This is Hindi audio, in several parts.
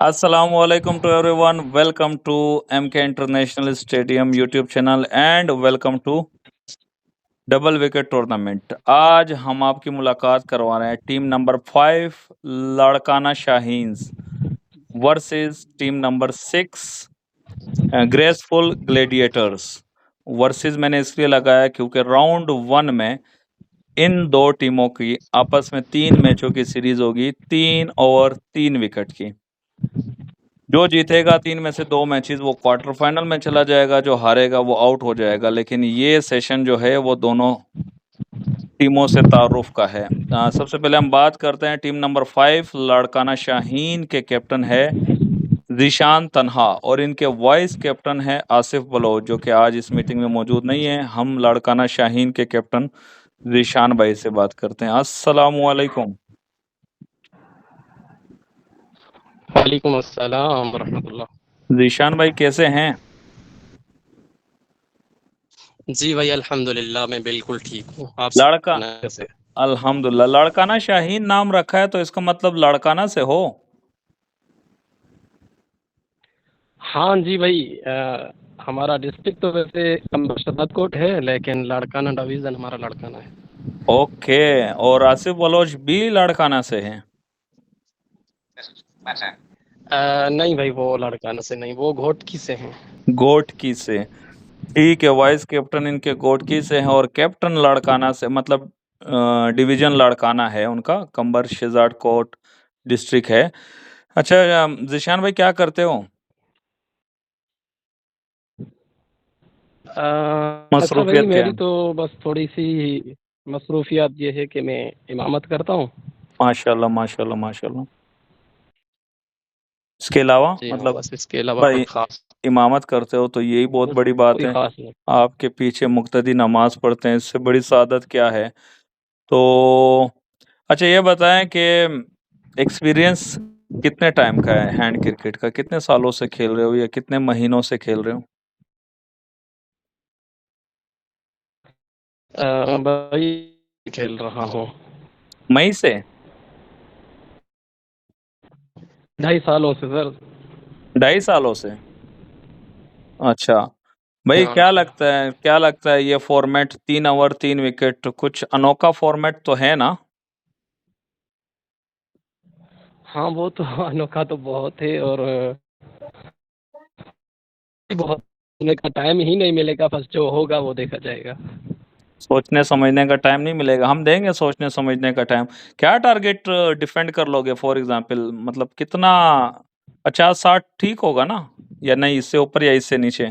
Assalamualaikum to everyone. Welcome to MK International Stadium YouTube channel and welcome to double wicket tournament. आज हम आपकी मुलाकात करवा रहे हैं team number 5 Larkana Shaheen's versus team number 6 graceful gladiators. Versus मैंने इसलिए लगाया क्योंकि राउंड 1 में इन दो टीमों की आपस में 3 मैचों की सीरीज होगी, 3 ओवर 3 विकेट की। जो जीतेगा 3 में से 2 मैचेस वो क्वार्टर फाइनल में चला जाएगा, जो हारेगा वो आउट हो जाएगा। लेकिन ये सेशन जो है वो दोनों टीमों से तारुफ का है। सबसे पहले हम बात करते हैं टीम नंबर 5 लाड़काना शाहीन के कैप्टन है ज़ीशान तन्हा और इनके वाइस कैप्टन है आसिफ बलोच, जो कि आज इस मीटिंग में मौजूद नहीं है। हम लाड़काना शाहीन के कैप्टन ज़ीशान भाई से बात करते हैं। अस्सलामु अलैकुम। वालेकुम अस्सलाम वरहमतुल्लाह। ज़ीशान भाई कैसे हैं? जी भाई अल्हम्दुलिल्लाह मैं बिल्कुल ठीक हूँ। आप लड़का सुनाएं कैसे? अल्हम्दुलिल्लाह। लाड़काना शाहीन नाम रखा है तो इसका मतलब लाड़काना से हो? हाँ जी भाई, हमारा डिस्ट्रिक्ट तो वैसे शदतकोट है, लेकिन लाड़काना डिवीज़न हमारा लाड़काना है। ओके। और आसिफ बलोच भी लाड़काना से हैं? नहीं भाई, वो लाड़काना से नहीं, वो घोटकी से हैं। गोटकी से। ठीक है, वाइस कैप्टन इनके गोटकी से हैं और कैप्टन लाड़काना से, मतलब डिवीजन लाड़काना है उनका, कंबर शेजाड कोट डिस्ट्रिक्ट है। अच्छा, जिशान भाई क्या करते हो? अच्छा भाई, मसरूफियत क्या मेरी है? तो बस थोड़ी सी मसरूफियात ये है कि मैं इमामत करता हूँ। माशाल्लाह माशाल्लाह माशाल्लाह। इसके अलावा जी हाँ, मतलब बस इसके अलावा कोई भाई ख़ास इमामत करते हो तो यही बहुत बड़ी बात कोई है। ख़ास नहीं। आपके पीछे मुक्तदी नमाज पढ़ते हैं, इससे बड़ी सादत क्या है? तो अच्छा ये बताएं कि एक्सपीरियंस कितने टाइम का है हैंड क्रिकेट का? कितने सालों से खेल रहे हो या कितने महीनों से खेल रहे हो? भाई खेल रहा हूँ मई से? 2.5 सालों से सर। 2.5 सालों से? अच्छा भाई, हाँ क्या लगता है ये फॉर्मेट 3 ओवर 3 विकेट कुछ अनोखा फॉर्मेट तो है ना? हाँ, वो तो अनोखा तो बहुत है, और बहुत सोचने का टाइम ही नहीं मिलेगा, बस जो होगा वो देखा जाएगा। सोचने समझने का टाइम नहीं मिलेगा, हम देंगे सोचने समझने का टाइम। क्या टारगेट डिफेंड कर लोगे फॉर एग्जांपल, मतलब कितना? 50-60 ठीक होगा ना, या नहीं इससे ऊपर या इससे नीचे?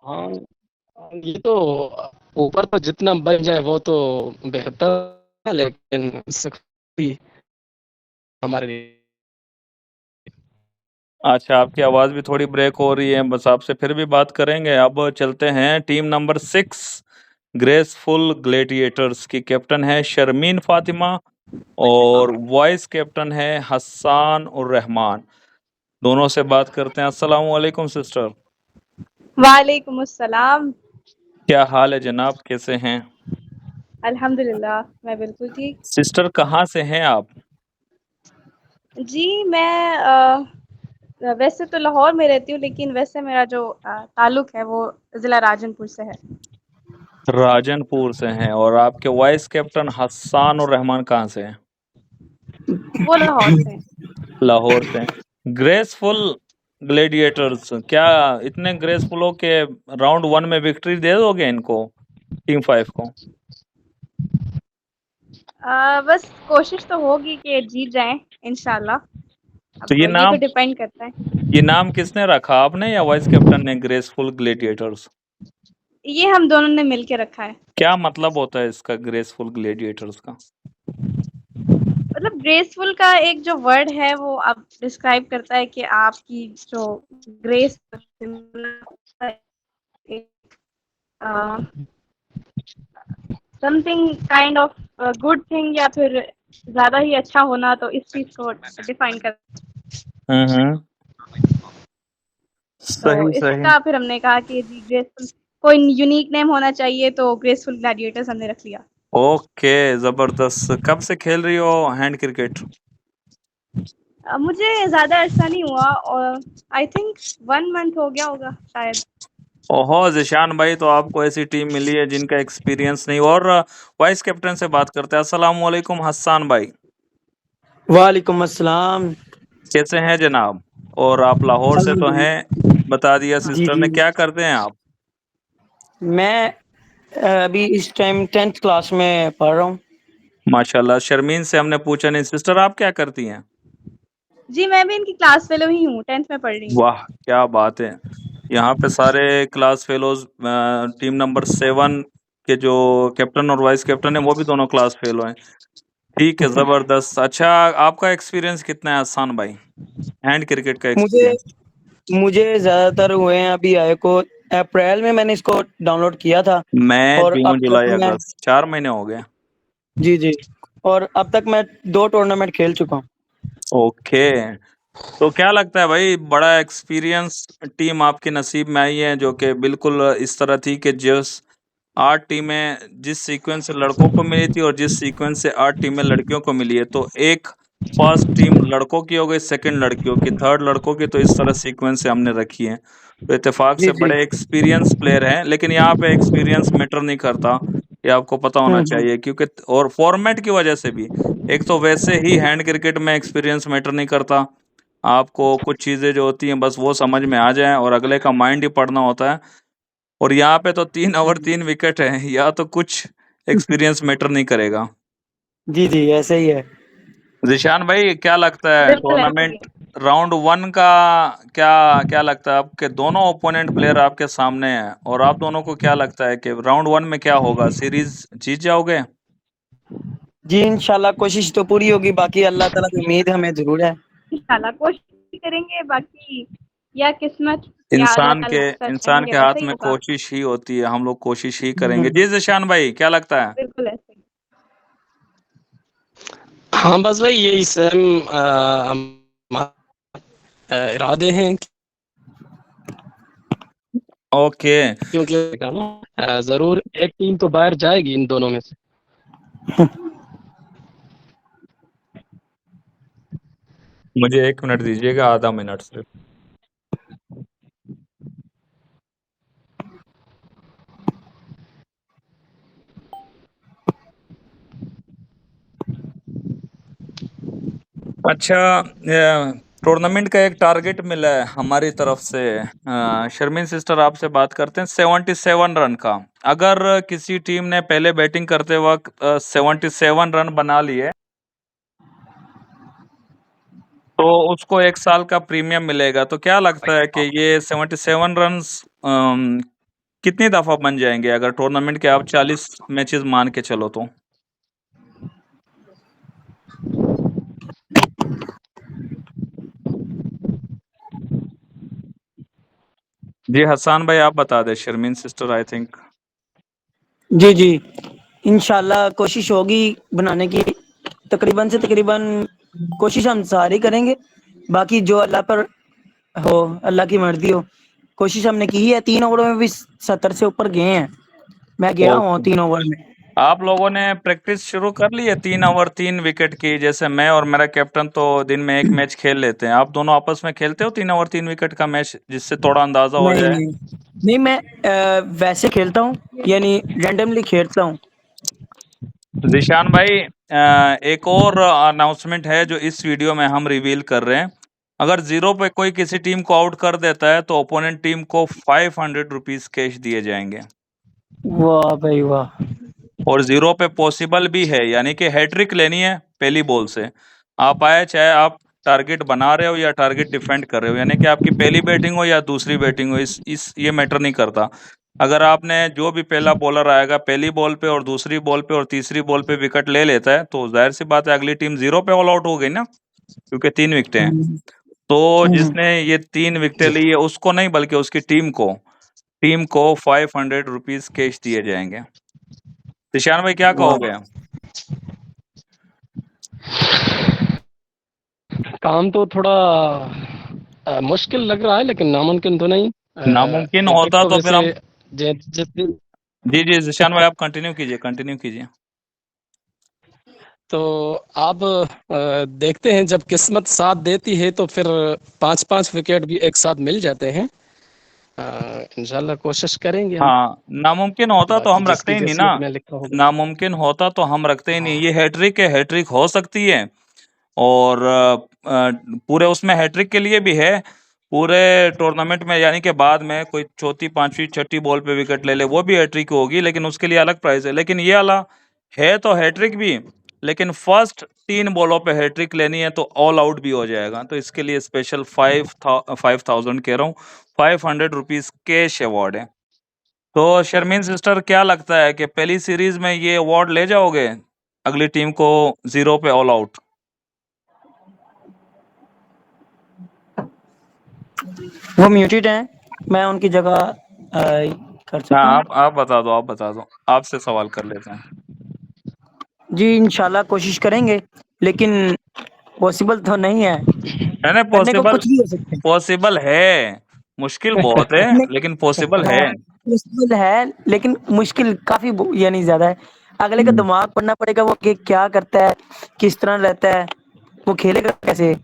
हाँ, ये तो ऊपर तो जितना बन जाए वो तो बेहतर है, लेकिन सख्ती हमारे लिए। अच्छा, आपकी आवाज़ भी थोड़ी ब्रेक हो रही है, बस आपसे फिर भी बात करेंगे। अब चलते हैं टीम नंबर 6 ग्रेसफुल ग्लेडिएटर्स की। कैप्टन है शर्मीन फातिमा और वाइस कैप्टन है हसन उर रहमान। दोनों से बात करते हैं। अस्सलाम वालेकुम सिस्टर। वालेकुम अस्सलाम। क्या हाल है जनाब, कैसे हैं? अल्हम्दुलिल्लाह, मैं बिल्कुल ठीक। सिस्टर कहाँ से हैं आप? जी, मैं वैसे तो लाहौर में रहती हूँ, लेकिन वैसे मेरा जो ताल्लुक़ है वो ज़िला राजनपुर से है। राजनपुर से हैं। और आपके वाइस कैप्टन हसन उर रहमान कहाँ से हैं? वो लाहौर से हैं। लाहौर से। ग्रेसफुल ग्लेडिएटर्स क्या इतने ग्रेसफुल हो के राउंड 1 में विक्ट्री दे दोगे इनको, टीम 5 को? बस कोशिश तो होगी कि जीत जाएँ इंशाल्लाह। तो अब ये तो डिपेंड करता है। ये नाम किसने रखा, आपने या वाइस कैप्टन ने, ग्रेसफुल ग्लेडिएटर्स? ये हम दोनों ने मिल के रखा है। क्या मतलब होता है इसका, ग्रेसफुल ग्लेडिएटर्स का? मतलब ग्रेसफुल का एक जो वर्ड है वो अब डिस्क्राइब करता है कि आपकी जो ग्रेस एक something kind of good thing, या फिर ज़्यादा ही अच्छा होना, तो इस चीज़ को डिफाइन कर। हम्म। तो सही सही। इसका फिर हमने कहा कि जी ग्रेसफुल कोई यूनिक नेम होना चाहिए, तो ग्रेसफुल ग्लैडिएटर्स हमने रख लिया। ओके, जबरदस्त। कब से खेल रही हो हैंड क्रिकेट? मुझे ज़्यादा अरसा नहीं हुआ और आई थिंक 1 मंथ हो गया होगा शायद। ओहो जिशान भाई, तो आपको ऐसी टीम मिली है जिनका एक्सपीरियंस नहीं। और वाइस कैप्टन से बात करते हैं। अस्सलाम वालेकुम हस्सान भाई, वालेकुम अस्सलाम। कैसे हैं जनाब? और आप लाहौर से तो हैं, अल्हम्दुलिल्लाह। बता दिया जी सिस्टर जी। ने। क्या करते हैं आप? मैं अभी इस टाइम 10th क्लास में पढ़ रहा हूँ। माशाल्लाह। शर्मीन से हमने पूछा नहीं। सिस्टर आप क्या करती हैं? जी, मैं भी इनकी क्लास फेलो ही हूँ, 10th में पढ़ रही हूँ। वाह क्या बात है। यहाँ पे सारे क्लास फेलोज, टीम नंबर 7 के जो कैप्टन और वाइस कैप्टन है वो भी दोनों क्लास फेलो हैं। ठीक है, जबरदस्त। अच्छा, आपका एक्सपीरियंस कितना है हसन भाई, हैंड क्रिकेट का मुझे एक्सपीरियंस? मुझे ज़्यादातर हुए हैं अभी आए को। अप्रैल में मैंने इसको डाउनलोड किया था मई और अब जून तक जुलाई मैं अगस्त 4 महीने हो गए। जी जी, और अब तक मैं 2 टूर्नामेंट खेल चुका हूँ। ओके। तो क्या लगता है भाई, बड़ा एक्सपीरियंस टीम आपके नसीब में आई है जो कि बिल्कुल इस तरह थी कि जिस 8 टीमें जिस सीक्वेंस से लड़कों को मिली थी और जिस सीक्वेंस से 8 टीमें लड़कियों को मिली है, तो एक फर्स्ट टीम लड़कों की हो गई, सेकंड लड़कियों की, थर्ड लड़कों की, तो इस तरह सीक्वेंस से हमने रखी है। तो इत्तेफाक जी से जी। बड़े एक्सपीरियंस प्लेयर हैं, लेकिन यहाँ पे एक्सपीरियंस मैटर नहीं करता, ये आपको पता होना हम्म। चाहिए। क्योंकि और फॉर्मेट की वजह से भी, एक तो वैसे ही हैंड क्रिकेट में एक्सपीरियंस मैटर नहीं करता, आपको कुछ चीजें जो होती हैं बस वो समझ में आ जाए और अगले का माइंड ही पढ़ना होता है। और यहाँ पे तो 3 ओवर 3 विकेट है, या तो कुछ एक्सपीरियंस मैटर नहीं करेगा। जी जी, ऐसे ही है। जिशान भाई, क्या लगता है बिल्कुल ऐसे ही टूर्नामेंट है। राउंड 1 का? क्या क्या लगता है आपके? दोनों ओपोनेंट प्लेयर आपके सामने हैं, और आप दोनों को क्या लगता है कि राउंड 1 में क्या होगा? सीरीज जीत जाओगे? जी इंशाल्लाह कोशिश तो पूरी होगी, बाकी अल्लाह ताला की उम्मीद हमें ज़रूर है। इंशाल्लाह कोशिश करेंगे, बाकी या किस्मत या अल्लाह इंसान के ताला का इंसान चाहेंगे के वैसा हाथ ही में होगा। कोशिश ही होती है, हम लोग कोशिश ही करेंगे। हम्म। जी जिशान भाई, क्या लगता है? बिल्कुल ऐसे ही। हाँ बस भाई यही सेम इरादे हैं, ओके। क्योंकि जरूर एक टीम तो बाहर जाएगी इन दोनों में से। मुझे 1 मिनट दीजिएगा, आधा मिनट सिर्फ। अच्छा, टूर्नामेंट का एक टारगेट मिला है हमारी तरफ से। शर्मीन सिस्टर, आपसे बात करते हैं 77 रन का। अगर किसी टीम ने पहले बैटिंग करते वक्त 77 रन बना लिए, तो उसको 1 साल का प्रीमियम मिलेगा। तो क्या लगता है कि ये 77 रन कितनी दफा बन जाएंगे अगर टूर्नामेंट के आप 40 मैचेस मान के चलो तो? जी हसान भाई, आप बता दें। Sharmeen sister I think. जी जी, इंशाल्लाह कोशिश होगी बनाने की। तकरीबन से तकरीबन कोशिश हम सारी करेंगे, बाकी जो अल्लाह पर हो, अल्लाह की मर्जी हो। कोशिश हमने की है, 3 ओवर में भी 70 से ऊपर गए हैं। मैं गया हूँ ओके। 3 ओवर में। आप लोगों ने प्रैक्टिस शुरू कर ली है 3 ओवर 3 विकेट की? जैसे मैं और मेरा कैप्टन तो दिन में एक मैच खेल लेते हैं, आप दोनों आपस में खेलते हो 3 ओवर 3 विकेट का मैच, जिससे थोड़ा अंदाजा हो नहीं जाए? नहीं नहीं, मैं वैसे खेलता हूँ, यानी रैंडमली खेलता हूँ। जिशान भाई, एक और अनाउंसमेंट है जो इस वीडियो में हम रिवील कर रहे हैं। अगर जीरो पे कोई किसी टीम को आउट कर देता है तो ओपोनेंट टीम को 500 रुपीज कैश दिए जाएंगे। वाह भाई वाह। और जीरो पे पॉसिबल भी है, यानी कि हैट्रिक लेनी है पहली बॉल से। आप आए, चाहे आप टारगेट बना रहे हो या टारगेट डिफेंड कर रहे हो, यानी कि आपकी पहली बैटिंग हो या दूसरी बैटिंग हो, इस ये मैटर नहीं करता। अगर आपने जो भी पहला बॉलर आएगा पहली बॉल पे और दूसरी बॉल पे और तीसरी बॉल पे विकेट ले लेता है, तो जाहिर सी बात है अगली टीम जीरो पे ऑल आउट हो गई ना, क्योंकि 3 विकेटें हैं। हम्म, तो हम्म। जिसने ये 3 विकेटें ली है उसको नहीं, बल्कि उसकी टीम को 500 रुपीज कैश दिए जाएंगे। निशान भाई, क्या वाह। कहोगे? काम तो थोड़ा मुश्किल लग रहा है, लेकिन नामुमकिन तो नहीं। नामुमकिन हैट्रिक होता तो तो फिर वैसे हम। जिस दिन जी जी जिशान भाई, आप कंटिन्यू कीजिए, कंटिन्यू कीजिए। तो आप देखते हैं जब किस्मत साथ देती है तो फिर 5-5 विकेट भी एक साथ मिल जाते हैं। इंशाल्लाह कोशिश करेंगे हम। हाँ, नामुमकिन होता तो बाकी हम रखते जिसकी ही नहीं ना। किस्मत में लिखा होगा। नामुमकिन होता तो हम रखते ही नहीं। ये हैट्रिक है, हैट्रिक हो सकती है। और पूरे उसमें हैट्रिक के लिए भी है, पूरे टूर्नामेंट में, यानी कि बाद में कोई चौथी पांचवी छठी बॉल पे विकेट ले ले, वो भी हैट्रिक होगी, लेकिन उसके लिए अलग प्राइस है। लेकिन ये वाला है तो हैट्रिक भी, लेकिन फर्स्ट 3 बॉलों पे हैट्रिक लेनी है तो ऑल आउट भी हो जाएगा। तो इसके लिए स्पेशल 5,000 कह रहा हूँ, 500 रुपीज कैश अवार्ड है। तो शर्मीन सिस्टर, क्या लगता है कि पहली सीरीज में ये अवार्ड ले जाओगे अगली टीम को 0 पे ऑल आउट? वो म्यूटेड हैं, मैं उनकी जगह कर सकता हाँ, हूँ। आप बता दो, आप बता दो, आपसे सवाल कर लेते हैं। जी इंशाल्लाह कोशिश करेंगे, लेकिन पॉसिबल तो नहीं है। नहीं, करने को पॉसिबल, कुछ भी हो सकता है। पॉसिबल है। मुश्किल बहुत है, नहीं, लेकिन पॉसिबल है। पॉसिबल है लेकिन मुश्किल काफी यानी ज्यादा है। अगले का दिमाग पढ़ना पड़ेगा, वो क्या करता है, किस तरह रहता है, वो खेलेगा कैसे।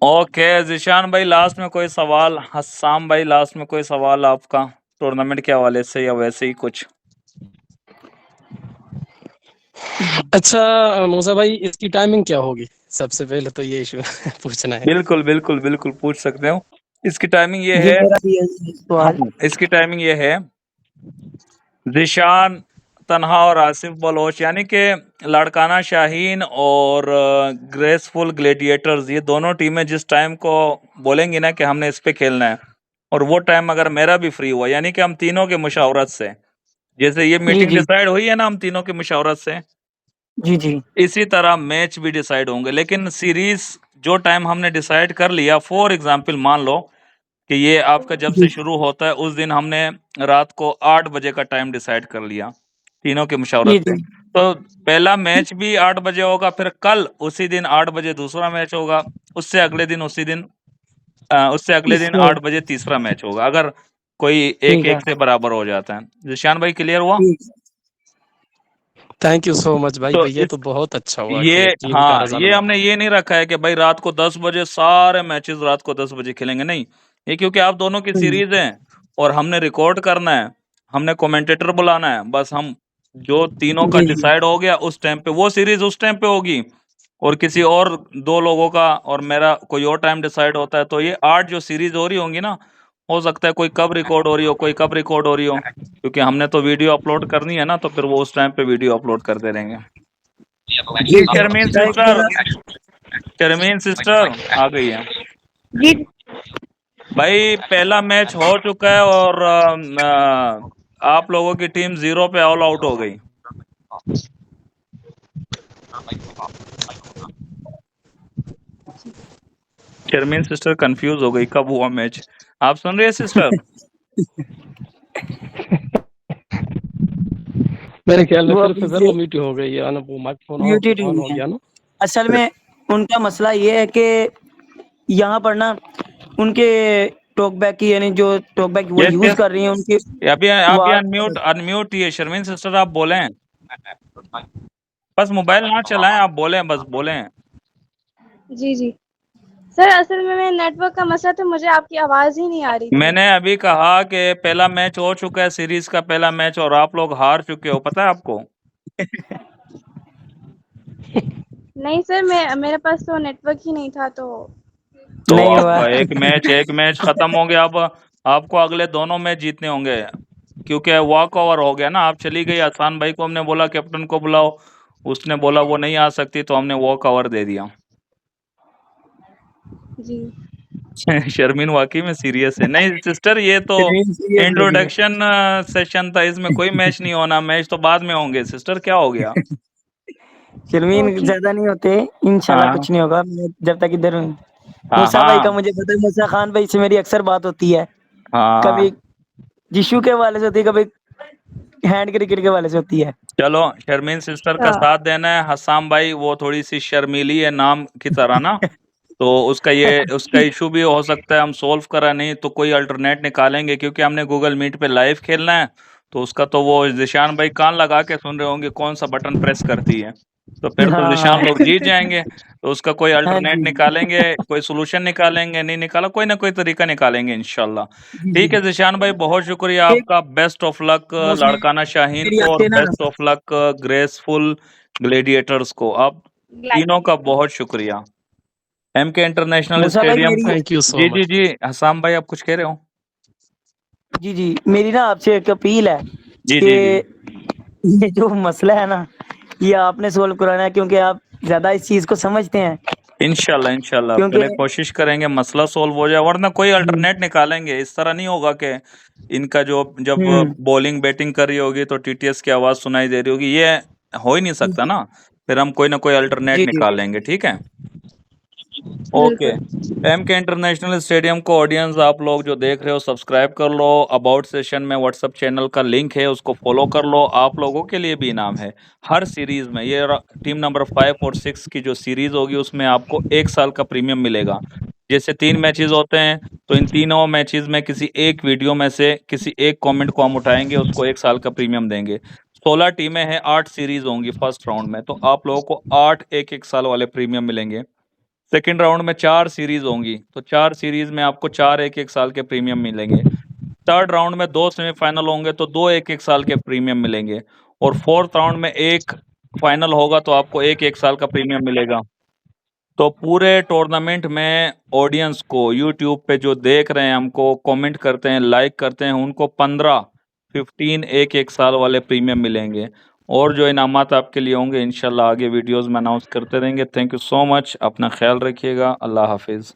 ओके जिशान भाई, लास्ट में कोई सवाल? हस्साम भाई, लास्ट में कोई सवाल आपका टूर्नामेंट के हवाले से या वैसे ही कुछ? अच्छा मूसा भाई, इसकी टाइमिंग क्या होगी? सबसे पहले तो ये इशू पूछना है। बिल्कुल बिल्कुल बिल्कुल, पूछ सकते हो। इसकी टाइमिंग ये जी है, मेरा भी यही सवाल। इसकी टाइमिंग ये है, जिशान तन्हा और आसिफ बलोच, यानी कि लाड़काना शाहीन और ग्रेसफुल ग्लेडिएटर्स, ये दोनों टीमें जिस टाइम को बोलेंगी ना कि हमने इस पे खेलना है, और वो टाइम अगर मेरा भी फ्री हुआ, यानी कि हम तीनों के मुशावरत से, जैसे ये जी मीटिंग जी डिसाइड हुई है ना हम तीनों के मुशावरत से, जी जी इसी तरह मैच भी डिसाइड होंगे। लेकिन सीरीज जो टाइम हमने डिसाइड कर लिया, फॉर एग्जाम्पल मान लो कि ये आपका जब जी से शुरू होता है उस दिन हमने रात को 8 बजे का टाइम डिसाइड कर लिया तीनों के मुशावरत जी से, जी तो पहला मैच भी 8 बजे होगा, फिर कल उसी दिन 8 बजे दूसरा मैच होगा, उससे अगले दिन उसी दिन उससे अगले दिन इससे 8 बजे तीसरा मैच होगा, अगर कोई एक ठीक है। एक से बराबर हो जाता है। जिशान भाई, क्लियर हुआ? ठीक। थैंक यू सो मच भाई। तो भैया इस तो बहुत अच्छा हुआ ये कि टीम का हाँ, ये रिजल्ट। हमने ये नहीं रखा है कि भाई रात को 10 बजे सारे मैचेस रात को 10 बजे खेलेंगे, नहीं। ये क्योंकि आप दोनों की सीरीज है और हमने रिकॉर्ड करना है, हमने कमेंटेटर बुलाना है, बस हम जो तीनों का जी जी डिसाइड हो गया उस टाइम पे वो सीरीज उस टाइम पे होगी, और किसी और 2 लोगों का और मेरा कोई और टाइम डिसाइड होता है, तो ये 8 जो सीरीज हो रही होंगी ना, हो सकता है कोई कब रिकॉर्ड हो रही हो, कोई कब रिकॉर्ड हो रही हो, क्योंकि हमने तो वीडियो अपलोड करनी है ना, तो फिर वो उस टाइम पे वीडियो अपलोड करते रहेंगे। जी ठीक है। शर्मीन ट्राई सिस्टर, करेगा। शर्मीन सिस्टर आ गई है। जी भाई पहला मैच हो चुका है और आप लोगों की टीम 0 पे ऑल आउट हो गई। शर्मीन सिस्टर कंफ्यूज हो गई कब हुआ मैच। आप सुन रहे हैं सिस्टर? मेरे ख्याल में वो फिर अभी से फिर से वो मीटिंग हो गई है ना, वो माइक्रोफोन म्यूटेड ऑन हुई हो है। गया ना। असल में उनका मसला ये है कि यहाँ पर ना उनके टॉकबैक की, यानी जो टॉकबैक वो यस यूज यस, कर रही है उनकी अभी आप भी आवाज। अनम्यूट अनम्यूट ही है शर्मीन सिस्टर, आप बोलें, बस मोबाइल ना चलाएं, आप बोलें, बस बोलें। जी जी सर, असल में मैं नेटवर्क का मसला, तो मुझे आपकी आवाज ही नहीं आ रही थी। मैंने अभी कहा कि पहला मैच हो चुका है, सीरीज का पहला मैच, और आप लोग हार चुके हो, पता है आपको? नहीं सर, मैं मेरे पास तो नेटवर्क ही नहीं था, तो तो नहीं हुआ। आपका एक मैच खत्म हो गया, अब आपको अगले दोनों मैच जीतने होंगे, क्योंकि वॉक ओवर हो गया ना, आप चली गई। आसान भाई को हमने बोला कैप्टन को बुलाओ, उसने बोला वो नहीं आ सकती, तो हमने वॉक ओवर दे दिया। जी शर्मीन वाकई में सीरियस है। नहीं सिस्टर, ये तो शर्मीन सीरियस लग रही इंट्रोडक्शन सेशन था, इसमें कोई मैच नहीं होना, मैच तो बाद में होंगे। सिस्टर क्या हो गया? है। शर्मीन ओके। ज्यादा नहीं होते, इंशाल्लाह हाँ कुछ नहीं होगा। मैं जब तक इधर हूँ, हाँ मूसा भाई का हाँ मुझे पता है, मूसा खान भाई से मेरी अक्सर बात होती है। हाँ। कभी जिशु के हवाले से होती है, कभी हैंड क्रिकेट के हवाले से होती है। चलो, शर्मीन सिस्टर का हाँ साथ देना है। हसाम भाई वो थोड़ी सी शर्मीली है नाम की तरह ना, तो उसका इशू भी हो सकता है, हम सोल्व करा नहीं तो कोई अल्टरनेट निकालेंगे, क्योंकि हमने गूगल मीट पे लाइव खेलना है, तो उसका तो वो जिशान भाई कान लगा के सुन रहे होंगे कौन सा बटन प्रेस करती है, तो फिर तो जिशान हाँ लोग जीत जाएंगे। तो उसका कोई हाँ अल्टरनेट जी निकालेंगे, कोई सोल्यूशन निकालेंगे, नहीं निकाला कोई ना कोई तरीका निकालेंगे इंशाल्लाह। जी ठीक है जी जिशान भाई, बहुत शुक्रिया एक आपका। बेस्ट ऑफ लक उसमें लाड़काना शाहीन मेरी को, और आपसे ना best of luck graceful gladiators को। आप तीनों का ग्लैडिएटर। बहुत शुक्रिया। एमके इंटरनेशनल मूसा भाई स्टेडियम मेरी को। थैंक यू सो जी जी मच। जी, हसाम भाई आप कुछ कह रहे हो? जी जी मेरी ना आपसे एक अपील है जी कि जी जी, ये जो मसला है ना ये आपने सोल्व कराना है क्योंकि आप ज्यादा इस चीज को समझते हैं इंशाल्लाह इंशाल्लाह क्योंकि पहले कोशिश करेंगे मसला सोल्व हो जाए, वरना कोई जी अल्टरनेट निकालेंगे। इस तरह नहीं होगा कि इनका जो जब हम्म बॉलिंग बैटिंग कर रही होगी तो टीटीएस की आवाज सुनाई दे रही होगी, ये हो ही नहीं सकता जी ना। फिर हम कोई ना कोई अल्टरनेट जी जी निकालेंगे, ठीक है। ओके। बिल्कुल। एम के इंटरनेशनल स्टेडियम को ऑडियंस आप लोग जो देख रहे हो सब्सक्राइब कर लो। अबाउट सेशन में व्हाट्सएप चैनल का लिंक है, उसको फॉलो कर लो। आप लोगों के लिए भी इनाम है हर सीरीज में। ये टीम नंबर 5 और 6 की जो सीरीज होगी उसमें आपको 1 साल का प्रीमियम मिलेगा। जैसे 3 मैचेस होते हैं, तो इन तीनों मैचेस में किसी एक वीडियो में से किसी एक कमेंट को हम उठाएंगे, उसको 1 साल का प्रीमियम देंगे। 16 टीमें हैं, 8 सीरीज होंगी फर्स्ट राउंड में, तो आप लोगों को 8 1 1 साल वाले प्रीमियम मिलेंगे। सेकेंड राउंड में 4 सीरीज होंगी, तो 4 सीरीज में आपको 4 1 1 साल के प्रीमियम मिलेंगे। थर्ड राउंड में 2 सेमीफाइनल होंगे, तो 2 1 1 साल के प्रीमियम मिलेंगे। और फोर्थ राउंड में एक फाइनल होगा, तो आपको 1 1 साल का प्रीमियम मिलेगा। तो पूरे टूर्नामेंट में ऑडियंस को यूट्यूब पे जो देख रहे हैं, हमको कमेंट करते हैं, लाइक करते हैं, उनको 15 15 1 1 साल वाले प्रीमियम मिलेंगे। और जो इनामात आपके लिए होंगे इंशाल्लाह आगे वीडियोस में अनाउंस करते रहेंगे। थैंक यू सो मच, अपना ख्याल रखिएगा। अल्लाह हाफिज़।